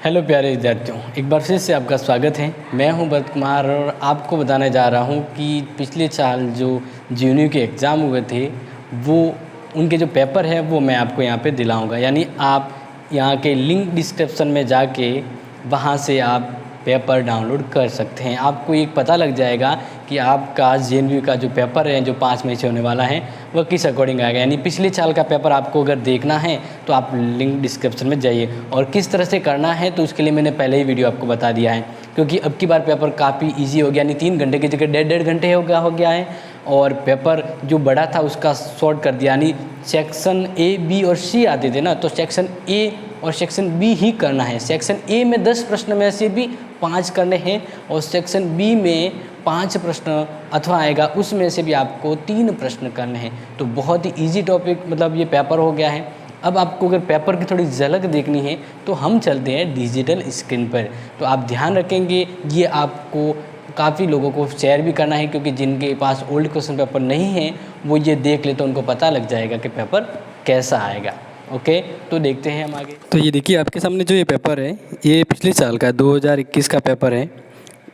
Hello प्यारे विद्यार्थियों, एक बार फिर से आपका स्वागत है। मैं हूं भरत कुमार और आपको बताने जा रहा हूं कि पिछले साल जो जीएनयू के एग्ज़ाम हुए थे वो उनके जो पेपर है वो मैं आपको यहां पे दिलाऊंगा। यानी आप यहां के लिंक डिस्क्रिप्शन में जाके वहां से आप पेपर डाउनलोड कर सकते हैं। आपको एक पता लग जाएगा कि आपका जीएनयू का जो पेपर है जो 5 मई से होने वाला है वह किस अकॉर्डिंग आएगा। यानी पिछले साल का पेपर आपको अगर देखना है तो आप लिंक डिस्क्रिप्शन में जाइए। और किस तरह से करना है तो उसके लिए मैंने पहले ही वीडियो आपको बता दिया है, क्योंकि अब की बार पेपर काफ़ी ईजी हो गया। यानी 3 घंटे की जगह 1.5 घंटे हो गया है। और पेपर जो बड़ा था उसका शॉर्ट कर दिया। यानी सेक्शन ए, बी और सी आते थे ना, तो सेक्शन ए और सेक्शन बी ही करना है। सेक्शन ए में 10 प्रश्न में से भी 5 करने हैं और सेक्शन बी में 5 प्रश्न अथवा आएगा उसमें से भी आपको 3 प्रश्न करने हैं। तो बहुत ही इजी टॉपिक मतलब ये पेपर हो गया है। अब आपको अगर पेपर की थोड़ी झलक देखनी है तो हम चलते हैं डिजिटल स्क्रीन पर। तो आप ध्यान रखेंगे, ये आपको काफ़ी लोगों को शेयर भी करना है, क्योंकि जिनके पास ओल्ड क्वेश्चन पेपर नहीं है वो ये देख ले तो उनको पता लग जाएगा कि पेपर कैसा आएगा। ओके, तो देखते हैं हम आगे। तो ये देखिए आपके सामने जो ये पेपर है ये पिछले साल का 2021 का पेपर है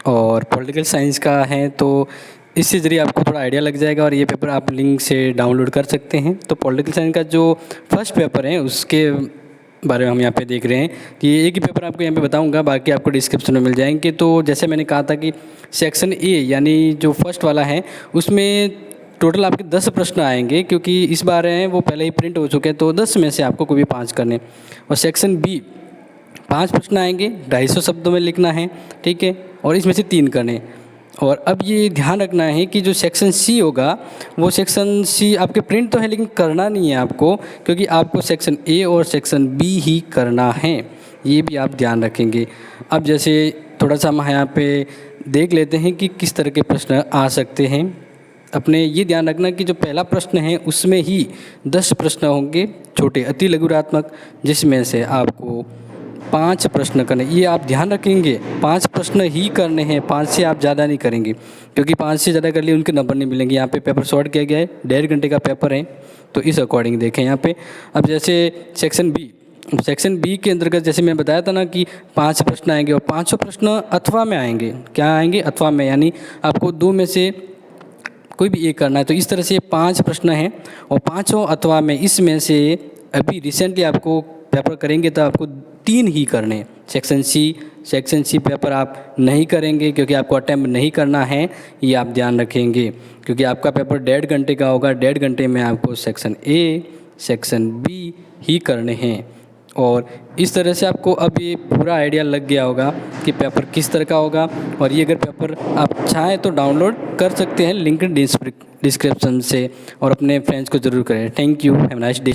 और पॉलिटिकल साइंस का है। तो इससे ज़रिए आपको थोड़ा आइडिया लग जाएगा और ये पेपर आप लिंक से डाउनलोड कर सकते हैं। तो पॉलिटिकल साइंस का जो फर्स्ट पेपर है उसके बारे में हम यहाँ पे देख रहे हैं कि एक ही पेपर आपको यहाँ पे बताऊंगा, बाकी आपको डिस्क्रिप्शन में मिल जाएंगे। तो जैसे मैंने कहा था कि सेक्शन ए यानी जो फर्स्ट वाला है उसमें टोटल आपके 10 प्रश्न आएंगे, क्योंकि इस बार हैं वो पहले ही प्रिंट हो चुके हैं। तो 10 में से आपको कोई भी 5 करने। और सेक्शन बी 5 प्रश्न आएंगे, 250 शब्दों में लिखना है, ठीक है, और इसमें से 3 करने। और अब ये ध्यान रखना है कि जो सेक्शन सी होगा वो सेक्शन सी आपके प्रिंट तो है लेकिन करना नहीं है आपको, क्योंकि आपको सेक्शन ए और सेक्शन बी ही करना है। ये भी आप ध्यान रखेंगे। अब जैसे थोड़ा सा हम यहाँ पे देख लेते हैं कि किस तरह के प्रश्न आ सकते हैं। अपने ये ध्यान रखना कि जो पहला प्रश्न है उसमें ही 10 प्रश्न होंगे छोटे अति लघुरात्मक, जिसमें से आपको 5 प्रश्न करने। ये आप ध्यान रखेंगे 5 प्रश्न ही करने हैं, 5 से आप ज़्यादा नहीं करेंगे, क्योंकि 5 से ज़्यादा कर लिए उनके नंबर नहीं मिलेंगे। यहाँ पे पेपर शॉर्ट किया गया है, 1.5 घंटे का पेपर है, तो इस अकॉर्डिंग देखें यहाँ पे। अब जैसे सेक्शन बी के अंतर्गत जैसे मैं बताया था ना कि 5 प्रश्न आएंगे और 5 प्रश्न अथवा में आएंगे। क्या आएंगे? अथवा में, यानी आपको 2 में से कोई भी एक करना है। तो इस तरह से 5 प्रश्न हैं और 5 अथवा में इसमें से अभी रिसेंटली आपको पेपर करेंगे तो आपको 3 ही करने हैं। सेक्शन सी पेपर आप नहीं करेंगे क्योंकि आपको अटेम्प्ट नहीं करना है, ये आप ध्यान रखेंगे, क्योंकि आपका पेपर 1.5 घंटे का होगा। 1.5 घंटे में आपको सेक्शन ए, सेक्शन बी ही करने हैं। और इस तरह से आपको अब ये पूरा आइडिया लग गया होगा कि पेपर किस तरह का होगा। और ये अगर पेपर आप चाहें तो डाउनलोड कर सकते हैं लिंक डिस्क्रिप्शन से, और अपने फ्रेंड्स को ज़रूर करें। Thank you, have a nice day.